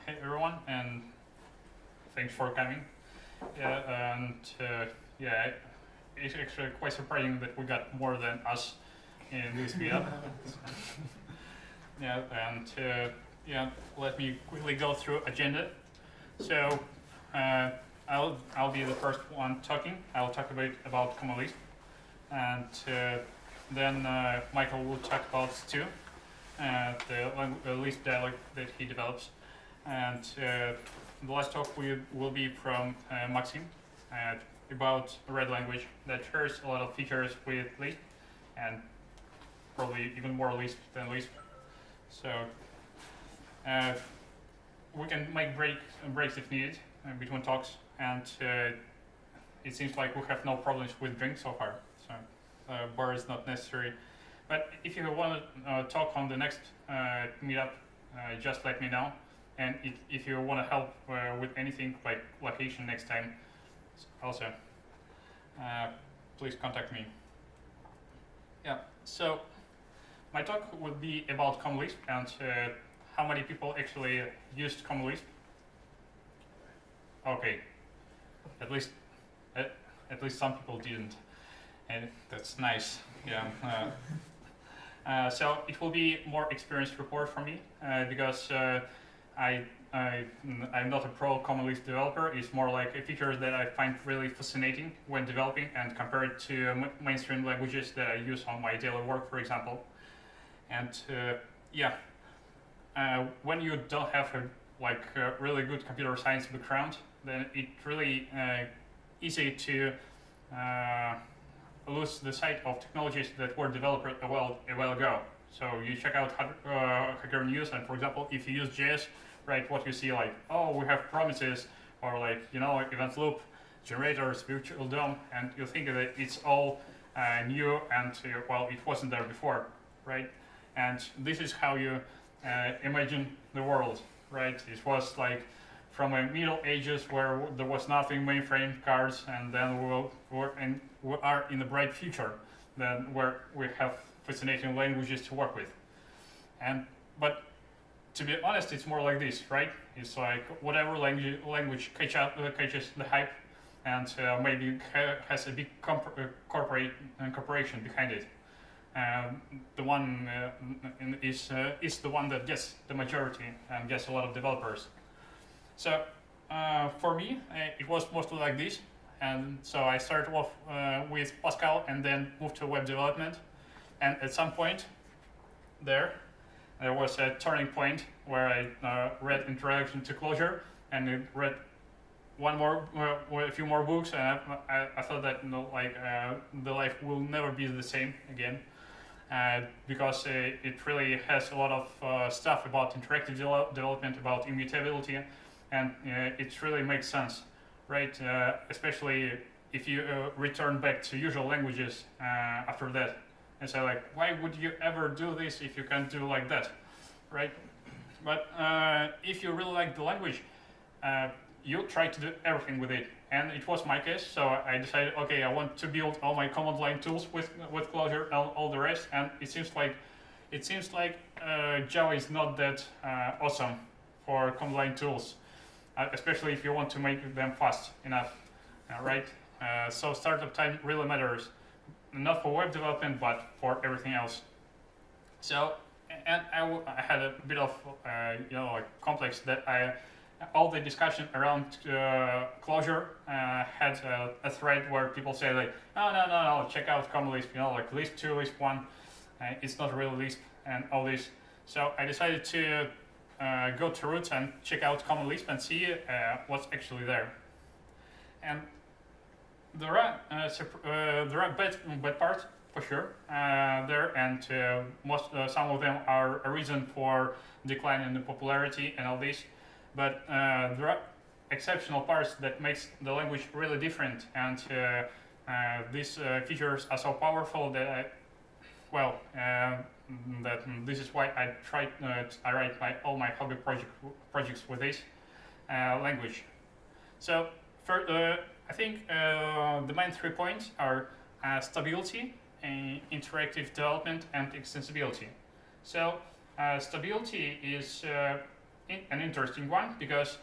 Hey everyone, and thanks for coming. Yeah, and yeah, it's actually quite surprising that we got more than us in this meetup. Yeah, and yeah, let me quickly go through agenda. So I'll be the first one talking. I'll talk a bit about Common Lisp, and then Michael will talk about Stu, the Lisp dialog that he develops. And the last talk will be from Maxim about a red language that shares a lot of features with Lisp, and probably even more Lisp than Lisp. So we can make breaks if needed between talks, and it seems like we have no problems with drinks so far. So bar is not necessary. But if you want to talk on the next meetup, just let me know. And if you want to help with anything like location next time, also, please contact me. Yeah, so my talk will be about Common Lisp and how many people actually used Common Lisp. Okay, at least some people didn't, and that's nice. Yeah. So it will be more experience report for me because I'm not a pro Common Lisp developer. It's more like a feature that I find really fascinating when developing and compare it to mainstream languages that I use on my daily work, for example. And yeah, when you don't have a really good computer science background, then it's really easy to lose the sight of technologies that were developed a while ago. So you check out Hacker News, and for example, if you use JS, right, what you see like, oh, we have promises, or like, event loop, generators, virtual DOM, and you think that it's all new and, well, it wasn't there before, right? And this is how you imagine the world, right? It was like from the Middle Ages where there was nothing, mainframe cards, and then we are in the bright future, then where we have fascinating languages to work with. But to be honest, it's more like this, right? It's like whatever language catches the hype, and maybe has a big corporation behind it. The one is the one that gets the majority and gets a lot of developers. So for me, it was mostly like this, and so I started off with Pascal and then moved to web development. And at some point, there was a turning point where I read Introduction to Clojure, and read a few more books, and I thought that the life will never be the same again, because it really has a lot of stuff about interactive development, about immutability, and it really makes sense, right? Especially if you return back to usual languages after that. And so like, why would you ever do this if you can't do like that, right? But if you really like the language, you try to do everything with it. And it was my case, so I decided, okay, I want to build all my command line tools with Clojure and all the rest. And it seems like Java is not that awesome for command line tools, especially if you want to make them fast enough, right? So startup time really matters. Not for web development, but for everything else. So, and I had a bit of, complex that all the discussion around Clojure had a thread where people say like, no, check out Common Lisp, like Lisp 2, Lisp 1, it's not really Lisp and all this. So I decided to go to roots and check out Common Lisp and see what's actually there. And there are bad parts for sure there, and some of them are a reason for decline in the popularity and all this. But there are exceptional parts that makes the language really different, and these features are so powerful that that this is why I write all my hobby projects with this language. So I think the main 3 points are stability, interactive development, and extensibility. So stability is an interesting one because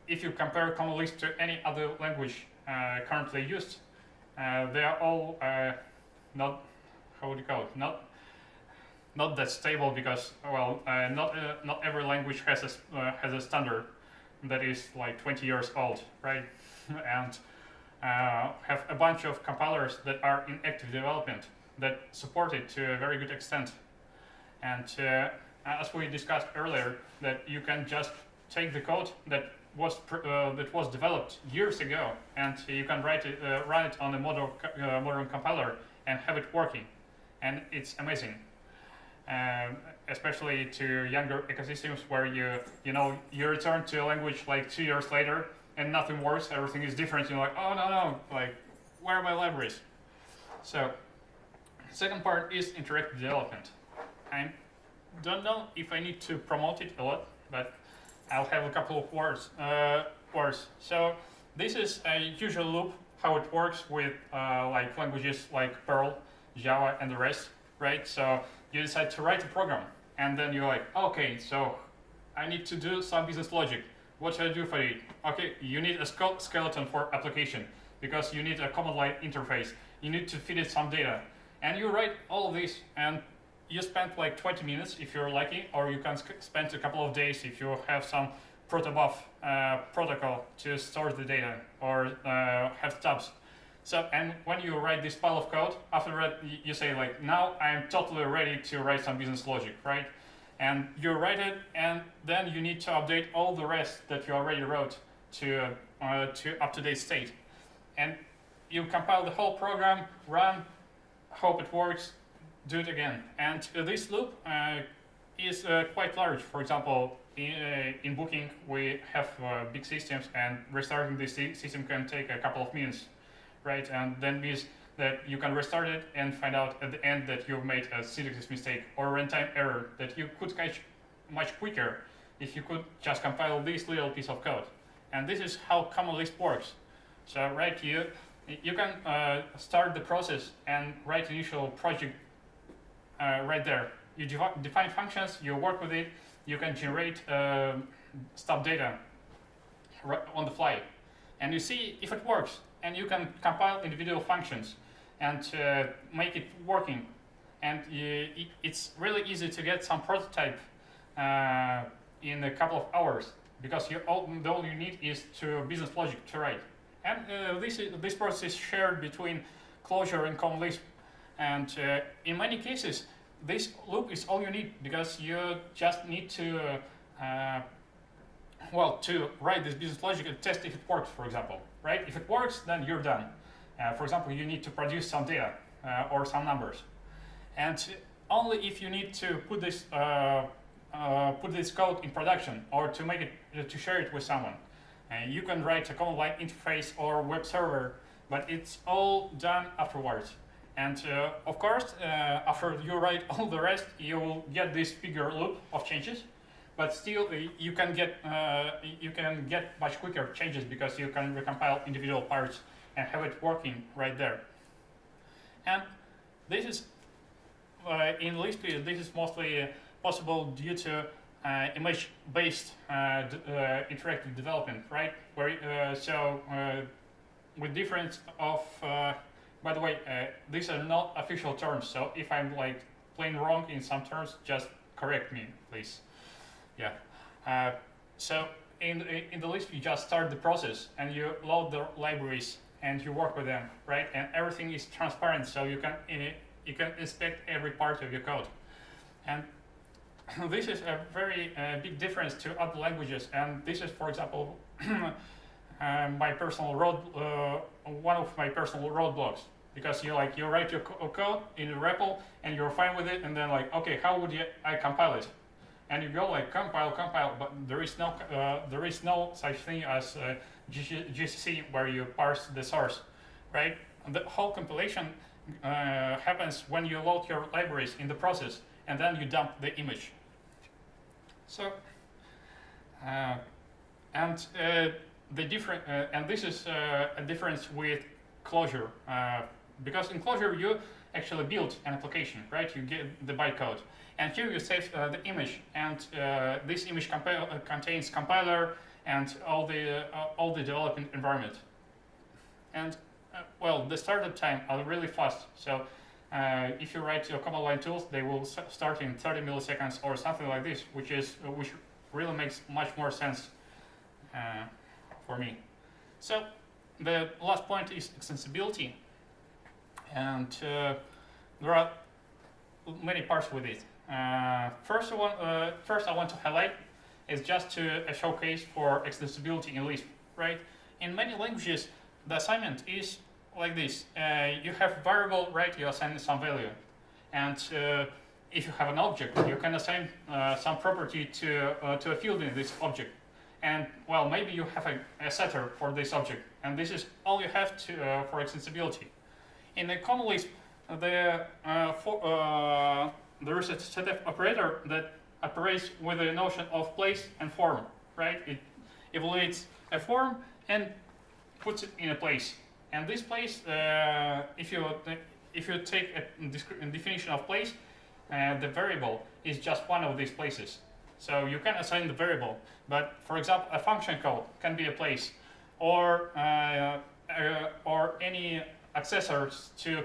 if you compare Common Lisp to any other language currently used, they are all not, how would you call it, not that stable because, well, not every language has a standard that is like 20 years old, right? And have a bunch of compilers that are in active development that support it to a very good extent. And as we discussed earlier, that you can just take the code that was developed years ago, and you can run it on a modern compiler and have it working, and it's amazing. Especially to younger ecosystems where you return to a language like 2 years later and nothing works, everything is different. You're like, oh no, like where are my libraries? So, second part is interactive development. I don't know if I need to promote it a lot, but I'll have a couple of words. So this is a usual loop, how it works with like languages like Perl, Java, and the rest, right? So you decide to write a program, and then you're like, okay, so I need to do some business logic. What should I do for it? Okay, you need a skeleton for application because you need a command line interface. You need to feed it some data, and you write all of this, and you spend like 20 minutes if you're lucky, or you can spend a couple of days if you have some protobuf protocol to store the data or have stubs. So, and when you write this pile of code, after that you say like, now I'm totally ready to write some business logic, right? And you write it, and then you need to update all the rest that you already wrote to up-to-date state. And you compile the whole program, run, hope it works, do it again. And this loop is quite large. For example, in booking, we have big systems, and restarting this system can take a couple of minutes, right? And that means that you can restart it and find out at the end that you've made a syntax mistake or runtime error that you could catch much quicker if you could just compile this little piece of code. And this is how Common Lisp works. So, right, you can start the process and write initial project right there. You define functions, you work with it, you can generate stub data right on the fly. And you see if it works, and you can compile individual functions and make it working. And it's really easy to get some prototype in a couple of hours because all you need is business logic to write. And this process is shared between Clojure and Common Lisp. And in many cases, this loop is all you need because you just need to write this business logic and test if it works, for example, right? If it works, then you're done. For example, you need to produce some data or some numbers. And only if you need to put this code in production or to make it, to share it with someone, you can write a command line interface or web server, but it's all done afterwards. And of course, after you write all the rest, you will get this bigger loop of changes. But still, you can get much quicker changes because you can recompile individual parts and have it working right there. And this is in Lisp. This is mostly possible due to image-based interactive development, right? Where with difference of. By the way, these are not official terms. So if I'm like plain wrong in some terms, just correct me, please. Yeah. So in the Lisp, you just start the process and you load the libraries and you work with them, right? And everything is transparent, so you can inspect every part of your code. And this is a very big difference to other languages. And this is, for example, my personal one of my personal roadblocks. Because you write your code in a REPL and you're fine with it, and then like, okay, how would I compile it? And you go like compile, but there is no such thing as GCC where you parse the source, right? And the whole compilation happens when you load your libraries in the process, and then you dump the image. So, and this is a difference with Clojure. Because in Clojure actually build an application, right? You get the bytecode, and here you save the image, and this image contains compiler and all the development environment. And well, the startup time are really fast. So if you write your command line tools, they will start in 30 milliseconds or something like this, which really makes much more sense for me. So the last point is extensibility, and there are many parts with it. First, I want to highlight is just a showcase for extensibility in Lisp, right? In many languages, the assignment is like this. You have a variable, right? You assign some value, and if you have an object, you can assign some property to a field in this object. And well, maybe you have a setter for this object, and this is all you have to for extensibility. In the common Lisp, there is a setf operator that operates with the notion of place and form, right? It evaluates a form and puts it in a place. And this place, if you take a definition of place, the variable is just one of these places. So you can assign the variable, but for example, a function call can be a place, or any accessors to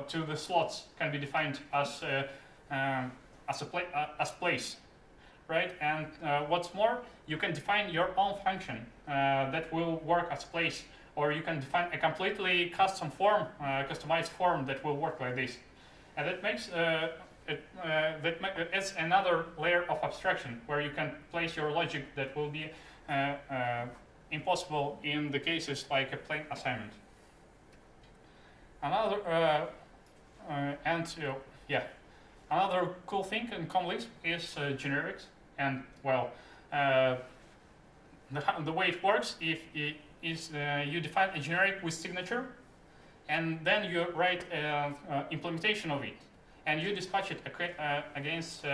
to the slots can be defined as place, right? And what's more, you can define your own function that will work as place, or you can define a completely custom form, customized form that will work like this, and that makes it's another layer of abstraction where you can place your logic that will be impossible in the cases like a plain assignment. Another cool thing in common Lisp is generics, and well, the way it works is you define a generic with signature, and then you write implementation of it, and you dispatch it against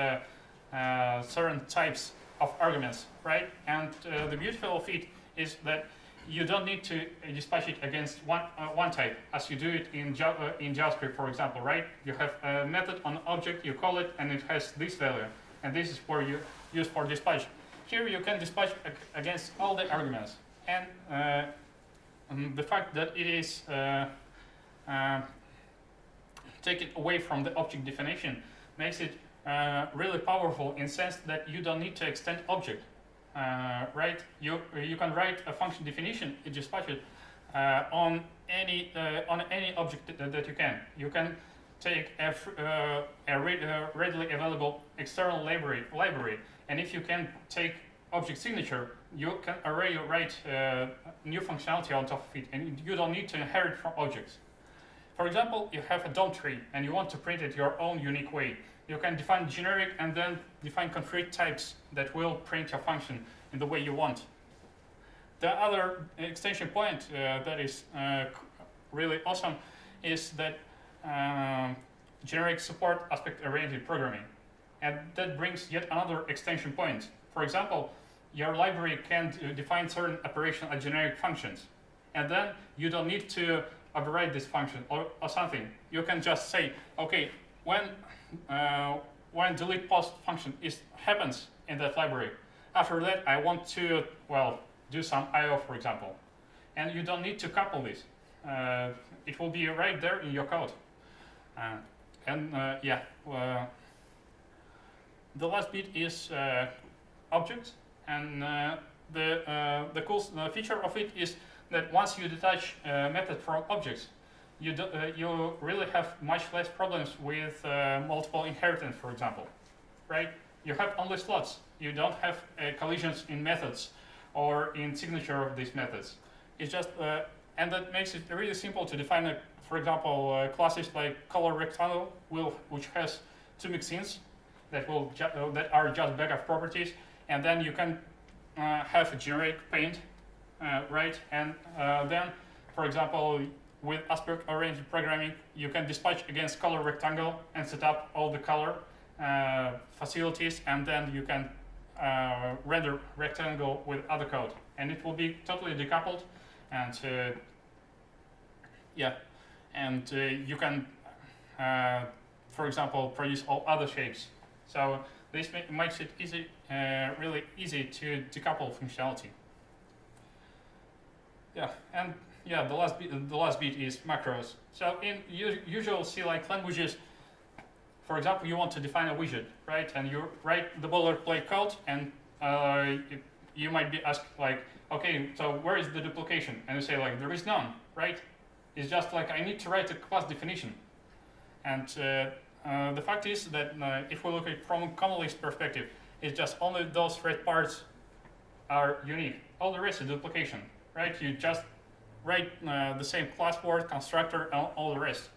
certain types of arguments, right? And the beauty of it is that you don't need to dispatch it against one type, as you do it in JavaScript, for example, right? You have a method on object, you call it, and it has this value, and this is where you use for dispatch. Here you can dispatch against all the arguments, and the fact that it is taken away from the object definition makes it really powerful in the sense that you don't need to extend object. Right? You can write a function definition, you dispatch it on any object that you can. You can take a readily available external library, and if you can take object signature, you can already write new functionality on top of it, and you don't need to inherit from objects. For example, you have a DOM tree and you want to print it your own unique way. You can define generic and then define concrete types that will print your function in the way you want. The other extension point that is really awesome is that generic support aspect-oriented programming. And that brings yet another extension point. For example, your library can define certain operational and generic functions. And then you don't need to override this function or something. You can just say, okay, when delete post function happens in that library, after that I want to, well, do some IO, for example. And you don't need to couple this. It will be right there in your code. The last bit is objects, and the cool feature of it is that once you detach method from objects, you really have much less problems with multiple inheritance, for example, right? You have only slots. You don't have collisions in methods or in signature of these methods. It's just, and that makes it really simple to define, for example, classes like color rectangle, which has two mixins that are just backup properties, and then you can have a generic paint, right? And then, for example, with aspect-oriented programming, you can dispatch against color rectangle and set up all the color facilities, and then you can render rectangle with other code, and it will be totally decoupled, and you can for example, produce all other shapes. So this makes it really easy to decouple functionality. Yeah, and yeah, the last bit is macros. So in usual C-like languages, for example, you want to define a widget, right? And you write the boilerplate code, and you might be asked like, okay, so where is the duplication? And you say like, there is none, right? It's just like I need to write a class definition. And the fact is that if we look at it from a common Lisp perspective, it's just only those red parts are unique. All the rest is duplication, right? You just write the same class word, constructor, and all the rest.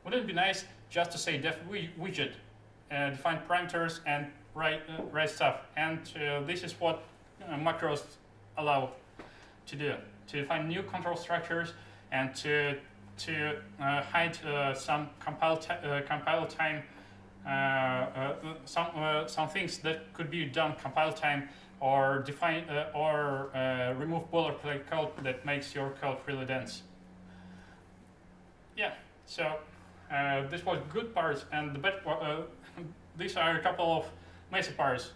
Wouldn't it be nice just to say def widget, define parameters, and write stuff? And this is what macros allow to do, to define new control structures and to hide some compile time, some things that could be done compile time, or define or remove boilerplate code that makes your code really dense. Yeah, so this was good parts, and the bad these are a couple of messy parts.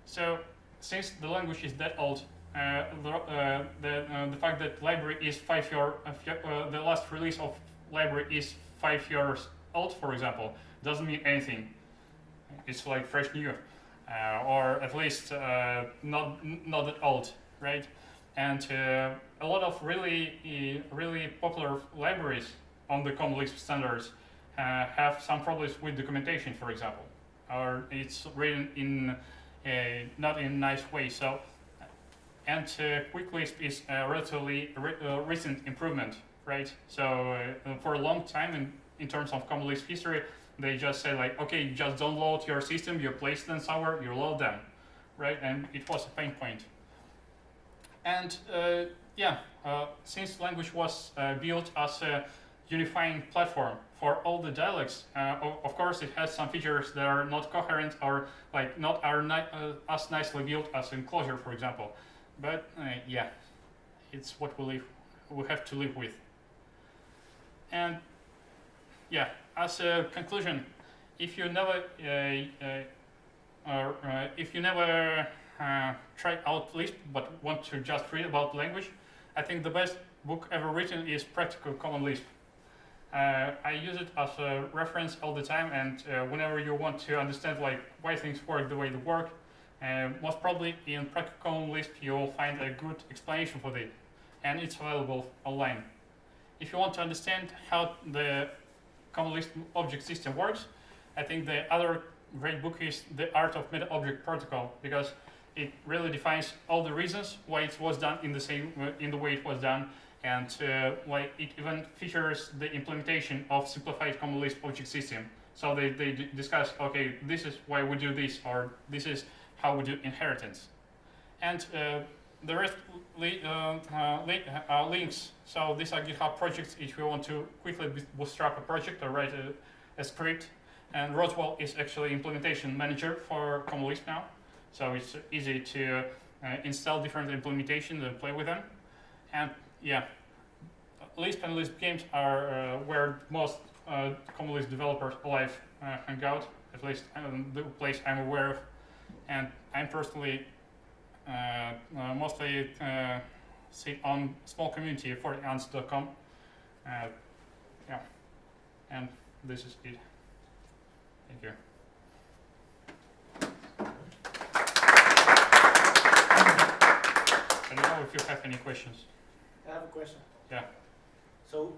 So since the language is that old, the fact that library is 5 years, the last release of library is 5 years old, for example, doesn't mean anything. It's like fresh new, or at least not that old, right? And a lot of really popular libraries on the common Lisp standards have some problems with documentation, for example, or it's written in not in a nice way. So, and Quick Lisp is a relatively recent improvement, right? So for a long time in terms of common Lisp history, they just say like, okay, you just download your system, you place them somewhere, you load them, right? And it was a pain point. And since language was built as a unifying platform for all the dialects, of course it has some features that are not coherent or like not as nicely built as in Clojure, for example. But yeah, it's what we have to live with. And yeah, as a conclusion, if you never try out Lisp but want to just read about language, I think the best book ever written is Practical Common Lisp. I use it as a reference all the time, and whenever you want to understand like why things work the way they work, most probably in Practical Common Lisp you will find a good explanation for it, and it's available online. If you want to understand how the Common Lisp object system works, I think the other great book is The Art of Meta-Object Protocol, because it really defines all the reasons why it was done in the way it was done, and why it even features the implementation of simplified Common Lisp object system. So they discuss, okay, this is why we do this, or this is how we do inheritance. And the rest links. So these are GitHub projects if you want to quickly bootstrap a project or write a script. And Roswell is actually implementation manager for Common Lisp now. So it's easy to install different implementations and play with them. And yeah, Lisp and Lisp games are where most Common Lisp developers alive hang out, at least the place I'm aware of. And I'm personally mostly sit on small community for ants.com. Yeah, and this is it. Thank you. I don't know if you have any questions. I have a question. Yeah. So,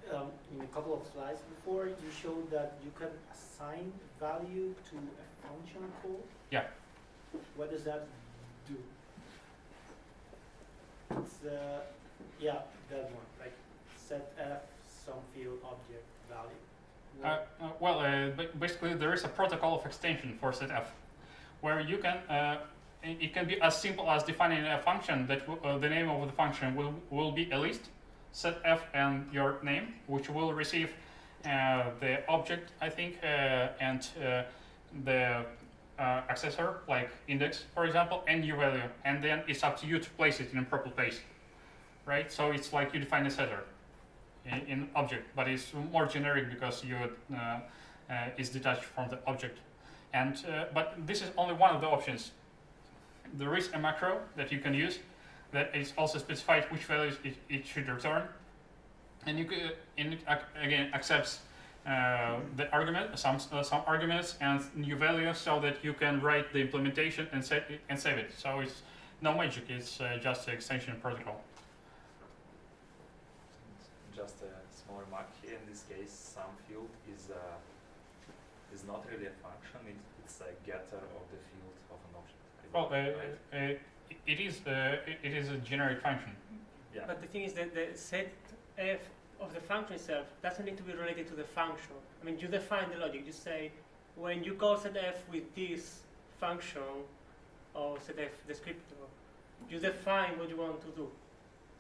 in a couple of slides before, you showed that you can assign value to a function call. Yeah. What does that do? It's yeah, that one, like set f some field object value. Basically there is a protocol of extension for setf, where you can it can be as simple as defining a function that the name of the function will be a list, setf and your name, which will receive the object, I think, and the accessor, like index, for example, and new value, and then it's up to you to place it in a proper place, right? So it's like you define a setter. in object, but it's more generic because it's detached from the object. And but this is only one of the options. There is a macro that you can use that is also specified which values it should return, and it again accepts the argument, some arguments and new values, so that you can write the implementation and save it. So it's no magic; it's just an extension protocol. Just a small remark here. In this case, some field is not really a function. It's a getter of the field of an object. Well, right? it is a generic function. Yeah. But the thing is that the set f of the function itself doesn't need to be related to the function. I mean, you define the logic. You say, when you call set f with this function, or set f descriptor, you define what you want to do.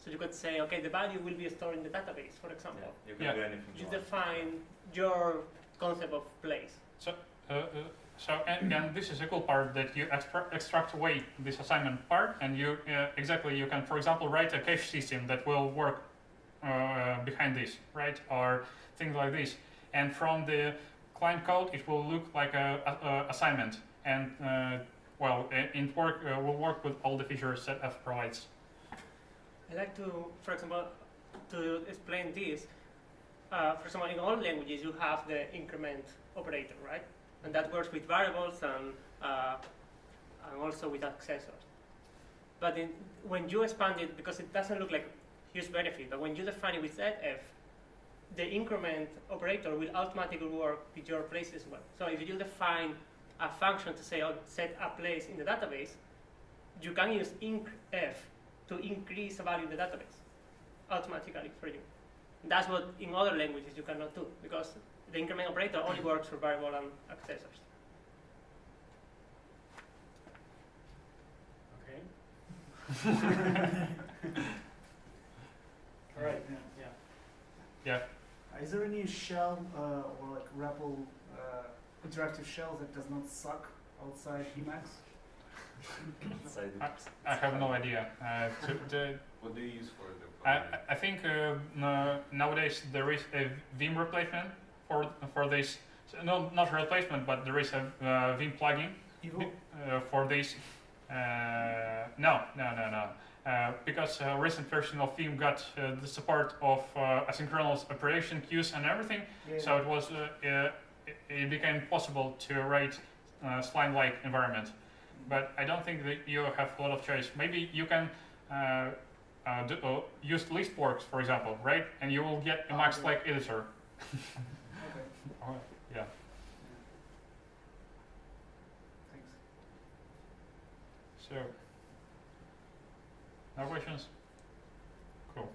So you could say, okay, the value will be stored in the database, for example. Yeah, you can do anything You want. define your concept of place. And this is a cool part, that you extract away this assignment part, and you you can, for example, write a cache system that will work behind this, right, or things like this. And from the client code, it will look like a assignment, and will work with all the features that F provides. I like to, for example, to explain this. For example, in all languages, you have the increment operator, right? And that works with variables and also with accessors. But when you expand it, because it doesn't look like huge benefit, but when you define it with ZF, the increment operator will automatically work with your place as well. So if you define a function to say, set a place in the database, you can use incf to increase a value in the database automatically for you. That's what in other languages you cannot do, because the increment operator only works for variable and accessors. Okay. All right. Yeah. Is there any shell or like REPL interactive shell that does not suck outside Emacs? I have no idea. What do you use for it? I think nowadays there is a Vim replacement for this. So not replacement, but there is a Vim plugin for this. No. Because a recent version of Vim got the support of asynchronous operation queues and everything, so it was it became possible to write Slime-like environment. But I don't think that you have a lot of choice. Maybe you can use Lisp works, for example, right? And you will get a Max-like editor. Okay. Yeah. Thanks. So, no questions? Cool.